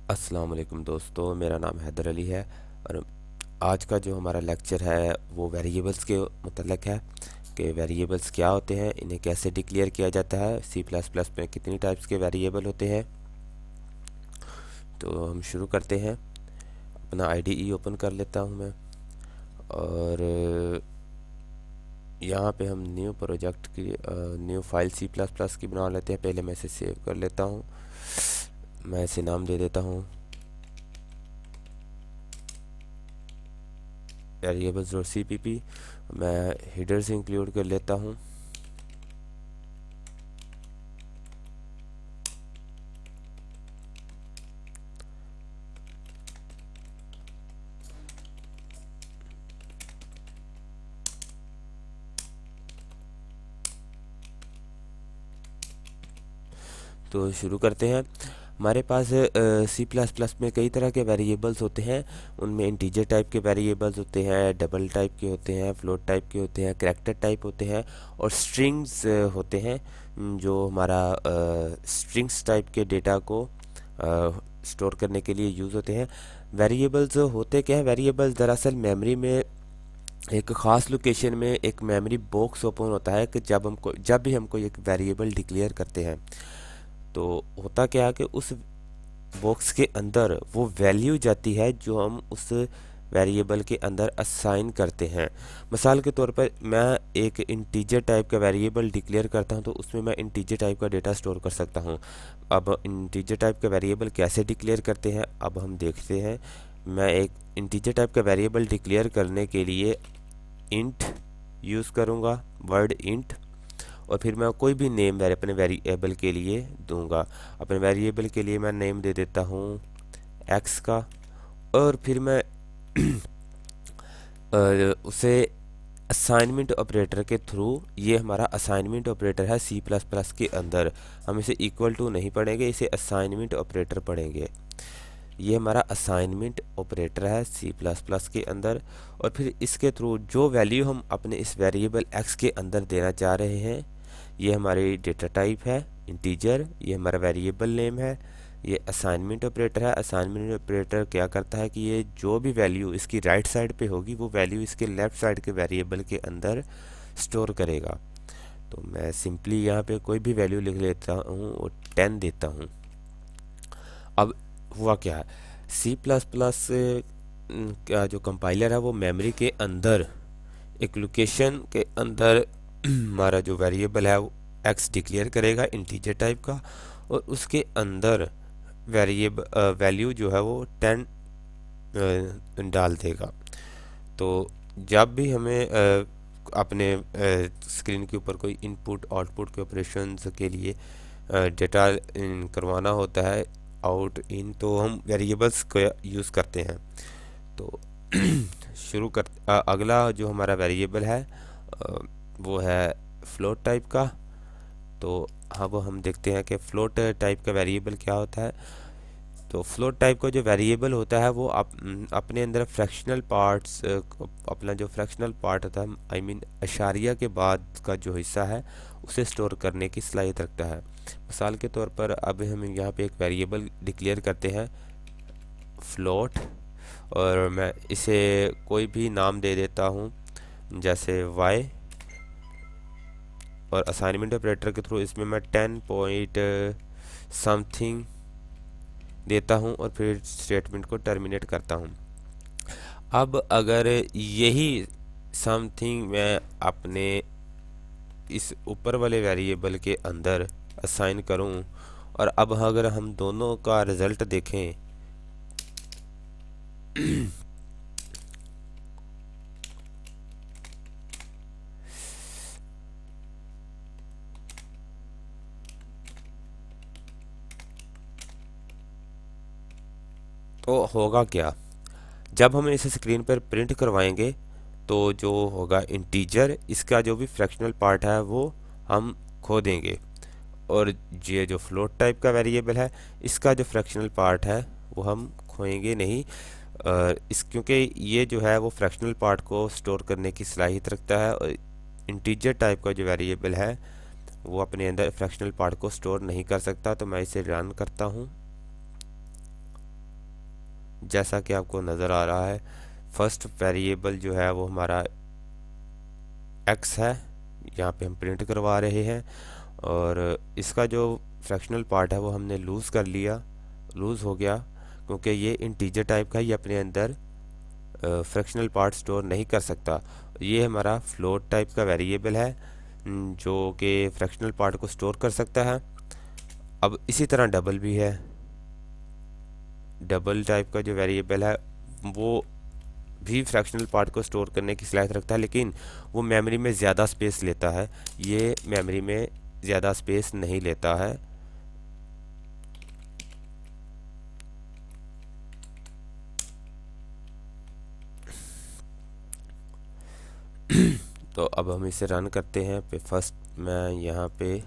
अस्सलाम वालेकुम दोस्तों, मेरा नाम हैदर अली है। और आज का जो हमारा लेक्चर है वो वेरिएबल्स के मुतल्लिक़ है कि वेरिएबल्स क्या होते हैं, इन्हें कैसे डिक्लेयर किया जाता है, सी प्लस प्लस में कितनी टाइप्स के वेरिएबल होते हैं। तो हम शुरू करते हैं। अपना आईडीई ओपन कर लेता हूँ मैं, और यहाँ पे हम न्यू प्रोजेक्ट की new file C plus plus की बना लेते हैं। पहले मैं इसे सेव कर लेता हूँ। मैं इसे नाम दे देता हूँ वेरिएबल्स और सीपीपी। मैं हेडर्स इंक्लूड कर लेता हूँ। तो शुरू करते हैं। हमारे पास सी प्लस प्लस में कई तरह के वेरिएबल्स होते हैं। उनमें इंटीजर टाइप के वेरिएबल्स होते हैं, डबल टाइप के होते हैं, फ्लोट टाइप के होते हैं, करैक्टर टाइप होते हैं और स्ट्रिंग्स होते हैं, जो हमारा स्ट्रिंग्स टाइप के डेटा को स्टोर करने के लिए यूज़ होते हैं। वेरिएबल्स होते क्या है? वेरिएबल्स दरअसल मेमोरी में एक ख़ास लोकेशन में एक मेमोरी बॉक्स ओपन होता है कि जब भी हमको एक वेरिएबल डिक्लेयर करते हैं तो होता क्या है कि उस बॉक्स के अंदर वो वैल्यू जाती है जो हम उस वेरिएबल के अंदर असाइन करते हैं। मिसाल के तौर पर मैं एक इंटीजर टाइप का वेरिएबल डिक्लेयर करता हूं तो उसमें मैं इंटीजर टाइप का डेटा स्टोर कर सकता हूं। अब इंटीजर टाइप का वेरिएबल कैसे डिक्लेयर करते हैं अब हम देखते हैं। मैं एक इंटीजर टाइप का वेरिएबल डिक्लेयर करने के लिए इंट यूज़ करूँगा, वर्ड इंट, और फिर मैं कोई भी नेम अपने वेरिएबल के लिए दूंगा। अपने वेरिएबल के लिए मैं नेम दे देता हूँ एक्स का, और फिर मैं उसे असाइनमेंट ऑपरेटर के थ्रू, ये हमारा असाइनमेंट ऑपरेटर है सी प्लस प्लस के अंदर, हम इसे इक्वल टू नहीं पढ़ेंगे, इसे असाइनमेंट ऑपरेटर पढ़ेंगे। ये हमारा असाइनमेंट ऑपरेटर है सी प्लस प्लस के अंदर, और फिर इसके थ्रू जो वैल्यू हम अपने इस वेरिएबल एक्स के अंदर देना चाह रहे हैं, ये हमारी डेटा टाइप है इंटीजर, ये हमारा वेरिएबल नेम है, ये असाइनमेंट ऑपरेटर है। असाइनमेंट ऑपरेटर क्या करता है कि ये जो भी वैल्यू इसकी राइट साइड पे होगी वो वैल्यू इसके लेफ्ट साइड के वेरिएबल के अंदर स्टोर करेगा। तो मैं सिंपली यहाँ पे कोई भी वैल्यू लिख लेता हूँ और 10 देता हूँ। अब हुआ क्या है, सी प्लस प्लस का जो कंपाइलर है वो मेमोरी के अंदर एक लोकेशन के अंदर हमारा जो वेरिएबल है वो एक्स डिक्लेयर करेगा इंटीजर टाइप का, और उसके अंदर वैल्यू जो है वो 10 डाल देगा। तो जब भी हमें अपने स्क्रीन के ऊपर कोई इनपुट आउटपुट के ऑपरेशंस के लिए डेटा करवाना होता है आउट इन, तो हम वेरिएबल्स को यूज़ करते हैं। तो अगला जो हमारा वेरिएबल है वो है फ्लोट टाइप का। तो अब हम देखते हैं कि फ्लोट टाइप का वेरिएबल क्या होता है। तो फ्लोट टाइप का जो वेरिएबल होता है वो अपने अंदर फ्रैक्शनल पार्ट्स, अपना जो फ्रैक्शनल पार्ट होता है, आई मीन अशारिया के बाद का जो हिस्सा है उसे स्टोर करने की सलाहियत रखता है। मिसाल के तौर पर अब हम यहाँ पे एक वेरिएबल डिक्लेयर करते हैं फ्लोट, और मैं इसे कोई भी नाम दे देता हूँ जैसे y, और असाइनमेंट ऑपरेटर के थ्रू इसमें मैं 10 पॉइंट समथिंग देता हूँ और फिर स्टेटमेंट को टर्मिनेट करता हूँ। अब अगर यही समथिंग मैं अपने इस ऊपर वाले वेरिएबल के अंदर असाइन करूँ, और अब अगर हम दोनों का रिज़ल्ट देखें तो होगा क्या, जब हम इसे स्क्रीन पर प्रिंट करवाएंगे तो जो होगा इंटीजर, इसका जो भी फ्रैक्शनल पार्ट है वो हम खो देंगे, और ये जो फ्लोट टाइप का वेरिएबल है इसका जो फ्रैक्शनल पार्ट है वो हम खोएंगे नहीं। क्योंकि ये जो है वो फ्रैक्शनल पार्ट को स्टोर करने की सलाहियत रखता है, और इंटीजर टाइप का जो वेरिएबल है वो अपने अंदर फ्रैक्शनल पार्ट को स्टोर नहीं कर सकता। तो मैं इसे रन करता हूँ। जैसा कि आपको नज़र आ रहा है, फर्स्ट वेरिएबल जो है वो हमारा x है, यहाँ पे हम प्रिंट करवा रहे हैं। और इसका जो फ्रैक्शनल पार्ट है वो हमने लूज़ कर लिया, लूज़ हो गया, क्योंकि ये इंटीजर टाइप का, ये अपने अंदर फ्रैक्शनल पार्ट स्टोर नहीं कर सकता। ये हमारा फ्लोट टाइप का वेरिएबल है जो कि फ्रैक्शनल पार्ट को स्टोर कर सकता है। अब इसी तरह डबल भी है, डबल टाइप का जो वेरिएबल है वो भी फ्रैक्शनल पार्ट को स्टोर करने की सलाहियत रखता है, लेकिन वो मेमोरी में ज़्यादा स्पेस लेता है, ये मेमोरी में ज़्यादा स्पेस नहीं लेता है। तो अब हम इसे रन करते हैं। पे फर्स्ट मैं यहाँ पे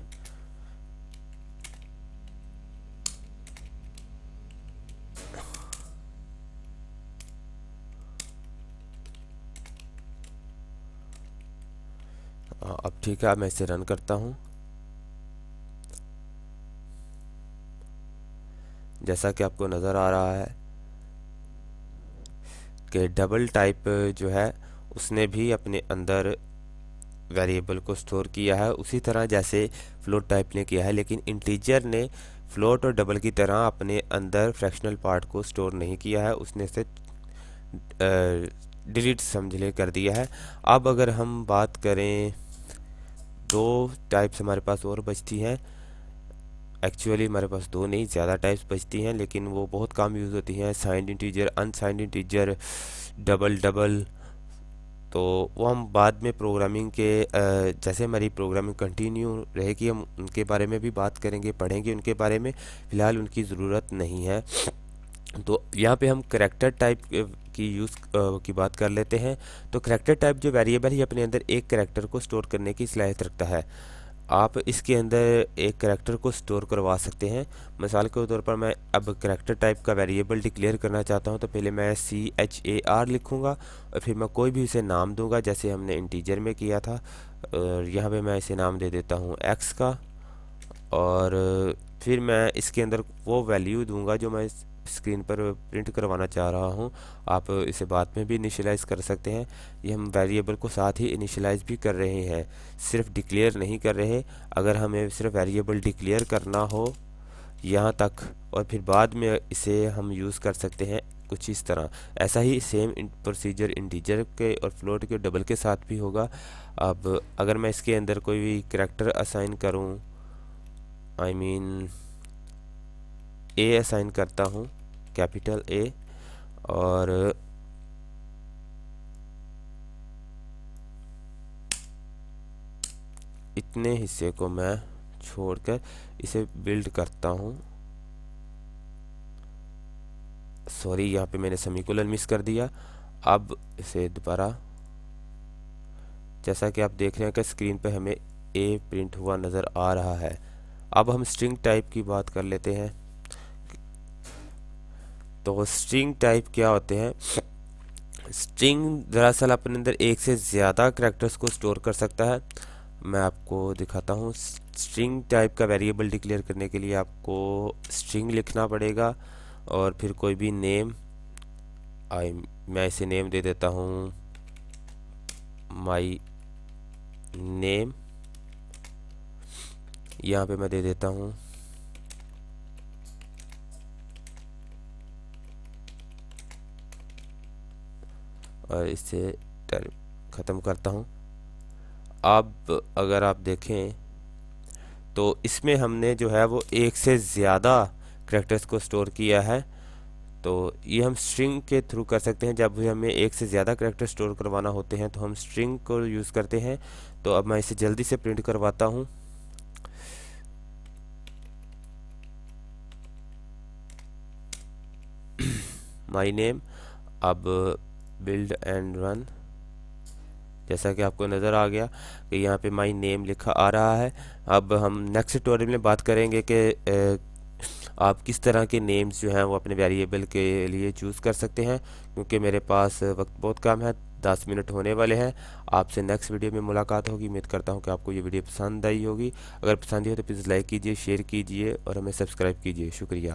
अब ठीक है, मैं इसे रन करता हूँ। जैसा कि आपको नज़र आ रहा है कि डबल टाइप जो है उसने भी अपने अंदर वेरिएबल को स्टोर किया है, उसी तरह जैसे फ्लोट टाइप ने किया है, लेकिन इंटीजर ने फ्लोट और डबल की तरह अपने अंदर फ्रैक्शनल पार्ट को स्टोर नहीं किया है, उसने इसे डिलीट समझ ले कर दिया है। अब अगर हम बात करें, दो टाइप्स हमारे पास और बचती हैं। एक्चुअली हमारे पास दो नहीं, ज़्यादा टाइप्स बचती हैं, लेकिन वो बहुत कम यूज़ होती हैं। Signed integer, unsigned integer, double double. तो वो हम बाद में प्रोग्रामिंग के जैसे हमारी प्रोग्रामिंग कंटिन्यू रहेगी हम उनके बारे में भी बात करेंगे, पढ़ेंगे उनके बारे में। फ़िलहाल उनकी ज़रूरत नहीं है। तो यहाँ पे हम करैक्टर टाइप की यूज़ की बात कर लेते हैं। तो करैक्टर टाइप जो वेरिएबल है अपने अंदर एक करैक्टर को स्टोर करने की सलाहियत रखता है। आप इसके अंदर एक करैक्टर को स्टोर करवा सकते हैं। मिसाल के तौर पर मैं अब करैक्टर टाइप का वेरिएबल डिक्लेयर करना चाहता हूं, तो पहले मैं CHAR लिखूंगा और फिर मैं कोई भी उसे नाम दूंगा, जैसे हमने इंटीजर में किया था। और यहाँ पे मैं इसे नाम दे देता हूँ x का, और फिर मैं इसके अंदर वो वैल्यू दूंगा जो मैं स्क्रीन पर प्रिंट करवाना चाह रहा हूँ। आप इसे बाद में भी इनिशियलाइज़ कर सकते हैं। ये हम वेरिएबल को साथ ही इनिशियलाइज़ भी कर रहे हैं, सिर्फ डिक्लेयर नहीं कर रहे। अगर हमें सिर्फ वेरिएबल डिक्लेयर करना हो यहाँ तक, और फिर बाद में इसे हम यूज़ कर सकते हैं कुछ इस तरह। ऐसा ही सेम प्रोसीजर इंटीजर के और फ्लोट के डबल के साथ भी होगा। अब अगर मैं इसके अंदर कोई भी करैक्टर असाइन करूँ, आई मीन ए असाइन करता हूँ, कैपिटल ए, और इतने हिस्से को मैं छोड़कर इसे बिल्ड करता हूँ। सॉरी, यहाँ पे मैंने सेमीकोलन मिस कर दिया। अब इसे दोबारा, जैसा कि आप देख रहे हैं कि स्क्रीन पे हमें ए प्रिंट हुआ नज़र आ रहा है। अब हम स्ट्रिंग टाइप की बात कर लेते हैं। तो स्ट्रिंग टाइप क्या होते हैं? स्ट्रिंग दरअसल अपने अंदर एक से ज़्यादा करैक्टर्स को स्टोर कर सकता है। मैं आपको दिखाता हूँ। स्ट्रिंग टाइप का वेरिएबल डिक्लेयर करने के लिए आपको स्ट्रिंग लिखना पड़ेगा और फिर कोई भी नेम, मैं इसे नेम दे देता हूँ माई नेम। यहाँ पे मैं दे देता हूँ और इसे ख़त्म करता हूँ। अब अगर आप देखें तो इसमें हमने जो है वो एक से ज़्यादा करैक्टर्स को स्टोर किया है। तो ये हम स्ट्रिंग के थ्रू कर सकते हैं। जब भी हमें एक से ज़्यादा करैक्टर स्टोर करवाना होते हैं तो हम स्ट्रिंग को यूज़ करते हैं। तो अब मैं इसे जल्दी से प्रिंट करवाता हूँ। माई नेम, अब बिल्ड एंड रन। जैसा कि आपको नज़र आ गया कि यहाँ पे माई नेम लिखा आ रहा है। अब हम नेक्स्ट ट्यूटोरियल में बात करेंगे कि आप किस तरह के नेम्स जो हैं वो अपने वेरिएबल के लिए चूज़ कर सकते हैं। क्योंकि मेरे पास वक्त बहुत कम है, 10 मिनट होने वाले हैं। आपसे नेक्स्ट वीडियो में मुलाकात होगी। उम्मीद करता हूँ कि आपको ये वीडियो पसंद आई होगी। अगर पसंद आई हो तो प्लीज़ लाइक कीजिए, शेयर कीजिए और हमें सब्सक्राइब कीजिए। शुक्रिया।